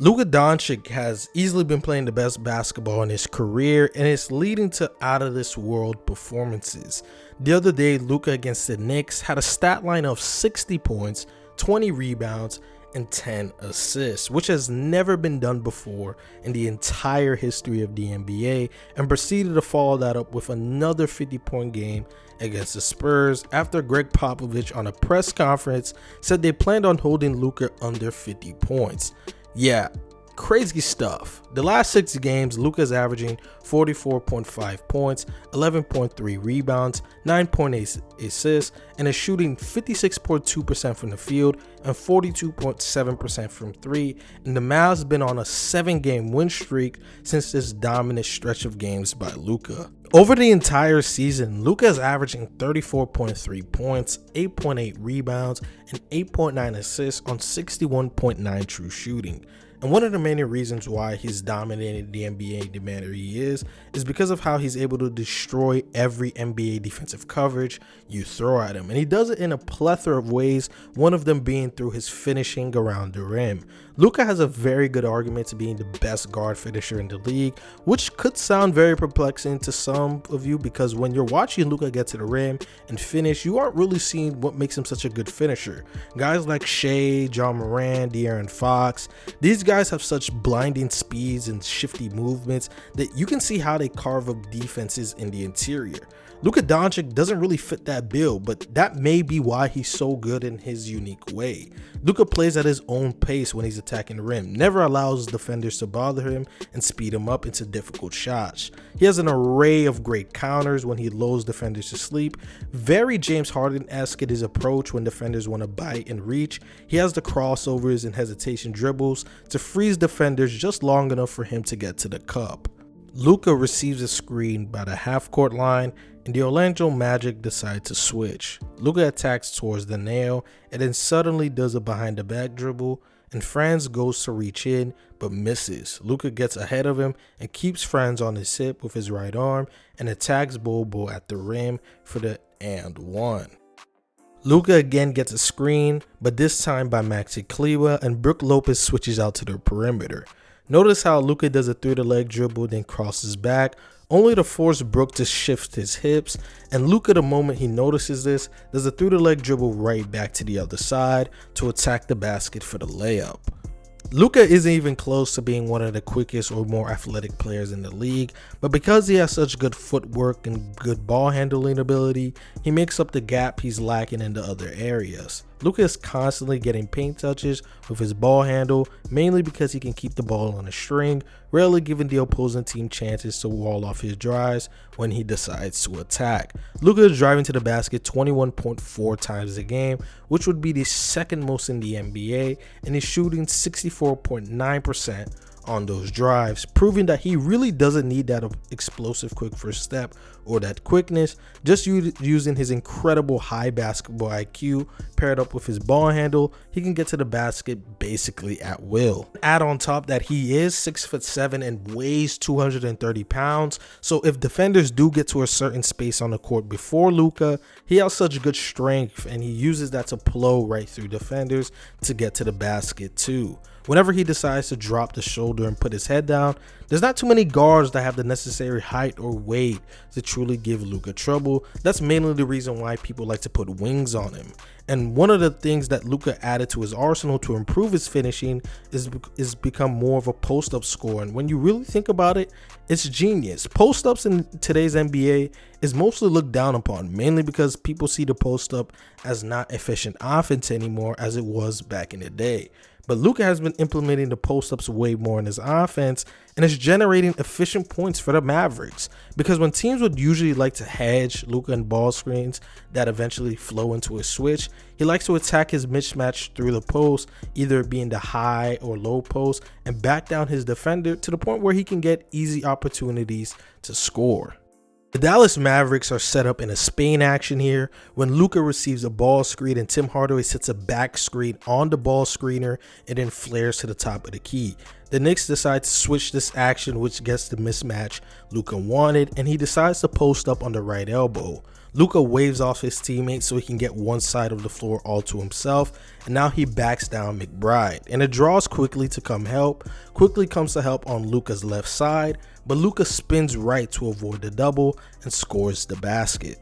Luka Doncic has easily been playing the best basketball in his career, and it's leading to out of this world performances. The other day, Luka against the Knicks had a stat line of 60 points, 20 rebounds, and 10 assists, which has never been done before in the entire history of the NBA, and proceeded to follow that up with another 50-point game against the Spurs after Greg Popovich on a press conference said they planned on holding Luka under 50 points. Yeah, crazy stuff. The last 6 games, Luka's averaging 44.5 points, 11.3 rebounds, 9.8 assists, and is shooting 56.2% from the field and 42.7% from 3. And the Mavs have been on a 7-game win streak since this dominant stretch of games by Luka. Over the entire season, Luka is averaging 34.3 points, 8.8 rebounds, and 8.9 assists on 61.9 true shooting. And one of the main reasons why he's dominated the NBA the manner he is because of how he's able to destroy every NBA defensive coverage you throw at him. And he does it in a plethora of ways, one of them being through his finishing around the rim. Luka has a very good argument to being the best guard finisher in the league, which could sound very perplexing to some of you because when you're watching Luka get to the rim and finish, you aren't really seeing what makes him such a good finisher. Guys like Shea, John Moran, De'Aaron Fox, these guys have such blinding speeds and shifty movements that you can see how they carve up defenses in the interior. Luka Doncic doesn't really fit that bill, but that may be why he's so good in his unique way. Luka plays at his own pace when he's attacking the rim, never allows defenders to bother him and speed him up into difficult shots. He has an array of great counters when he lulls defenders to sleep, very James Harden-esque in his approach when defenders want to bite and reach. He has the crossovers and hesitation dribbles to freeze defenders just long enough for him to get to the cup. Luka receives a screen by the half-court line, and the Orlando Magic decide to switch. Luka attacks towards the nail and then suddenly does a behind-the-back dribble, and Franz goes to reach in but misses. Luka gets ahead of him and keeps Franz on his hip with his right arm and attacks Bobo at the rim for the and one. Luka again gets a screen, but this time by Maxi Kleber, and Brook Lopez switches out to the perimeter. Notice how Luka does a through-the-leg dribble, then crosses back, only to force Brook to shift his hips, and Luka, the moment he notices this, does a through-the-leg dribble right back to the other side to attack the basket for the layup. Luka isn't even close to being one of the quickest or more athletic players in the league, but because he has such good footwork and good ball handling ability, he makes up the gap he's lacking in the other areas. Luka is constantly getting paint touches with his ball handle, mainly because he can keep the ball on a string, rarely giving the opposing team chances to wall off his drives when he decides to attack. Luka is driving to the basket 21.4 times a game, which would be the second most in the NBA, and is shooting 64.9% on those drives, proving that he really doesn't need that explosive quick first step or that quickness. Just using his incredible high basketball IQ paired up with his ball handle, he can get to the basket basically at will. Add on top that he is 6'7" and weighs 230 pounds, so if defenders do get to a certain space on the court before Luka, he has such good strength and he uses that to plow right through defenders to get to the basket too. Whenever he decides to drop the shoulder and put his head down, there's not too many guards that have the necessary height or weight to truly give Luka trouble. That's mainly the reason why people like to put wings on him. And one of the things that Luka added to his arsenal to improve his finishing is become more of a post-up scorer. And when you really think about it, it's genius. Post-ups in today's NBA is mostly looked down upon, mainly because people see the post-up as not efficient offense anymore as it was back in the day. But Luka has been implementing the post-ups way more in his offense and is generating efficient points for the Mavericks. Because when teams would usually like to hedge Luka and ball screens that eventually flow into a switch, he likes to attack his mismatch through the post, either being the high or low post, and back down his defender to the point where he can get easy opportunities to score. The Dallas Mavericks are set up in a Spain action here when Luka receives a ball screen and Tim Hardaway sets a back screen on the ball screener and then flares to the top of the key. The Knicks decide to switch this action, which gets the mismatch Luka wanted, and he decides to post up on the right elbow. Luka waves off his teammates so he can get one side of the floor all to himself, and now he backs down McBride, and it draws quickly comes to help on Luka's left side, but Luka spins right to avoid the double and scores the basket.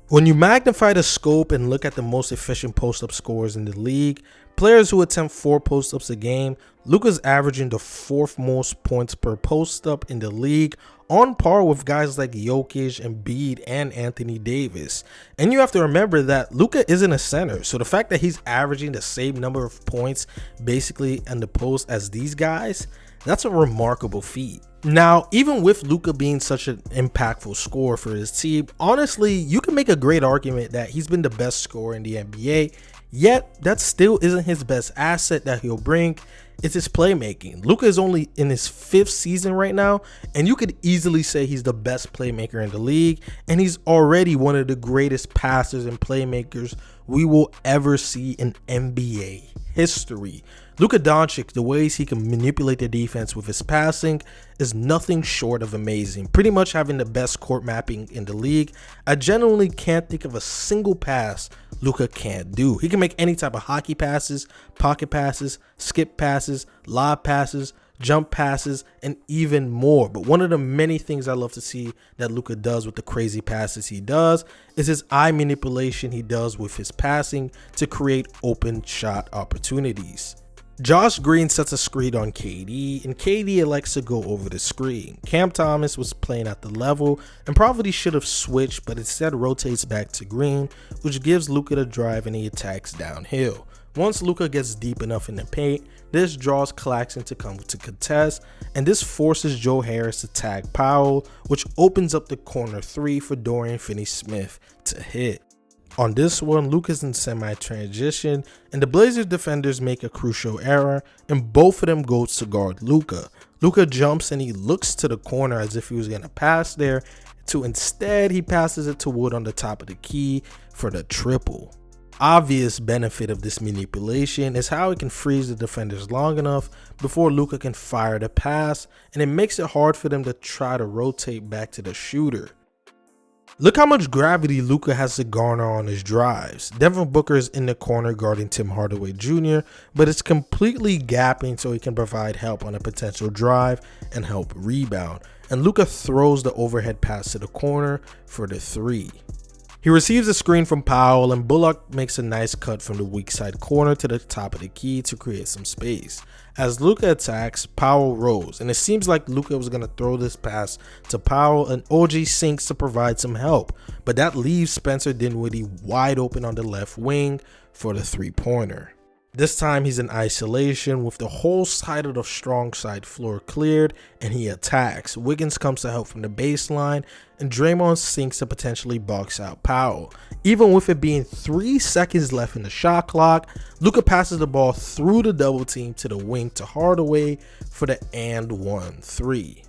When you magnify the scope and look at the most efficient post-up scorers in the league, players who attempt 4 post-ups a game, Luka's averaging the 4th most points per post-up in the league, on par with guys like Jokic, Embiid, and Anthony Davis. And you have to remember that Luka isn't a center, so the fact that he's averaging the same number of points basically in the post as these guys, that's a remarkable feat. Now, even with Luka being such an impactful scorer for his team, honestly, you can make a great argument that he's been the best scorer in the NBA, yet that still isn't his best asset that he'll bring. It's his playmaking. Luka is only in his 5th season right now, and you could easily say he's the best playmaker in the league, and he's already one of the greatest passers and playmakers we will ever see in NBA history. Luka Doncic, the ways he can manipulate the defense with his passing is nothing short of amazing, pretty much having the best court mapping in the league. I genuinely can't think of a single pass Luka can't do. He can make any type of hockey passes, pocket passes, skip passes, lob passes, jump passes, and even more. But one of the many things I love to see that Luka does with the crazy passes he does is his eye manipulation he does with his passing to create open shot opportunities. Josh Green sets a screen on KD, and KD elects to go over the screen. Cam Thomas was playing at the level and probably should have switched, but instead rotates back to Green, which gives Luka the drive and he attacks downhill. Once Luka gets deep enough in the paint, this draws Claxton to come to contest, and this forces Joe Harris to tag Powell, which opens up the corner 3 for Dorian Finney-Smith to hit. On this one, Luka's in semi-transition, and the Blazers defenders make a crucial error, and both of them go to guard Luka. Luka jumps and he looks to the corner as if he was going to pass there, to instead he passes it to Wood on the top of the key for the triple. Obvious benefit of this manipulation is how it can freeze the defenders long enough before Luka can fire the pass, and it makes it hard for them to try to rotate back to the shooter. Look how much gravity Luka has to garner on his drives. Devin Booker is in the corner guarding Tim Hardaway Jr., but it's completely gapping so he can provide help on a potential drive and help rebound. And Luka throws the overhead pass to the corner for the 3. He receives a screen from Powell, and Bullock makes a nice cut from the weak side corner to the top of the key to create some space. As Luka attacks, Powell rolls, and it seems like Luka was going to throw this pass to Powell, and OG sinks to provide some help, but that leaves Spencer Dinwiddie wide open on the left wing for the 3-pointer. This time he's in isolation with the whole side of the strong side floor cleared, and he attacks. Wiggins comes to help from the baseline, and Draymond sinks to potentially box out Powell. Even with it being 3 seconds left in the shot clock, Luka passes the ball through the double team to the wing to Hardaway for the and 1 3.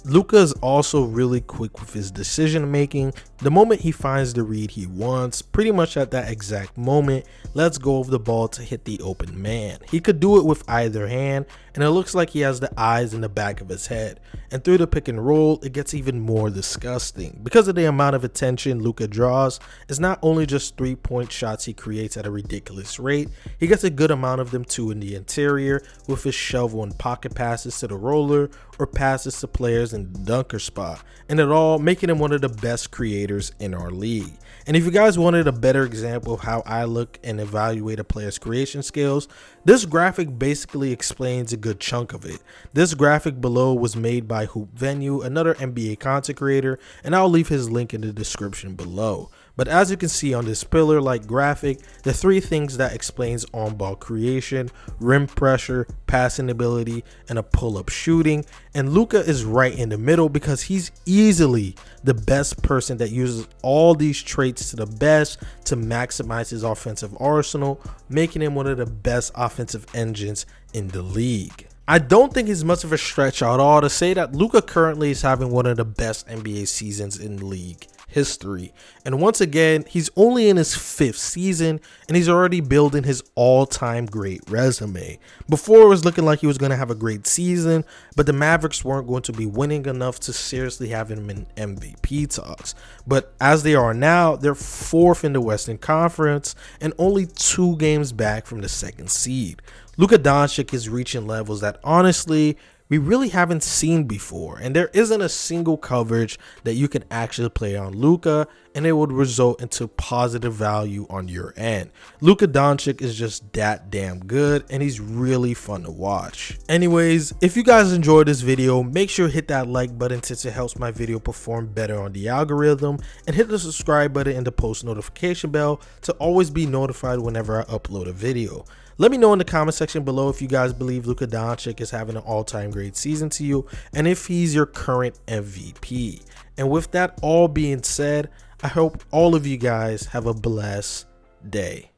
Luka is also really quick with his decision making. The moment he finds the read he wants, pretty much at that exact moment, lets go of the ball to hit the open man. He could do it with either hand, and it looks like he has the eyes in the back of his head. And through the pick and roll, it gets even more disgusting. Because of the amount of attention Luka draws, it's not only just 3-point shots he creates at a ridiculous rate, he gets a good amount of them too in the interior with his shovel and pocket passes to the roller or passes to players in the dunker spot, and it all making him one of the best creators in our league. And if you guys wanted a better example of how I look and evaluate a player's creation skills, this graphic basically explains a good chunk of it. This graphic below was made by Hoop Venue, another NBA content creator, and I'll leave his link in the description below. But as you can see on this pillar-like graphic, the 3 things that explains on-ball creation, rim pressure, passing ability, and a pull-up shooting, and Luka is right in the middle because he's easily the best person that uses all these traits to the best to maximize his offensive arsenal, making him one of the best offensive engines in the league. I don't think it's much of a stretch at all to say that Luka currently is having one of the best NBA seasons in the league history. And once again, he's only in his 5th season and he's already building his all-time great resume. Before, it was looking like he was going to have a great season, but the Mavericks weren't going to be winning enough to seriously have him in MVP talks. But as they are now, they're 4th in the Western Conference and only 2 games back from the 2nd seed. Luka Doncic is reaching levels that honestly we really haven't seen before, and there isn't a single coverage that you can actually play on Luka and it would result into positive value on your end. Luka Doncic is just that damn good and he's really fun to watch. Anyways, if you guys enjoyed this video, make sure to hit that like button since it helps my video perform better on the algorithm, and hit the subscribe button and the post notification bell to always be notified whenever I upload a video. Let me know in the comment section below if you guys believe Luka Doncic is having an all-time great season to you and if he's your current MVP. And with that all being said, I hope all of you guys have a blessed day.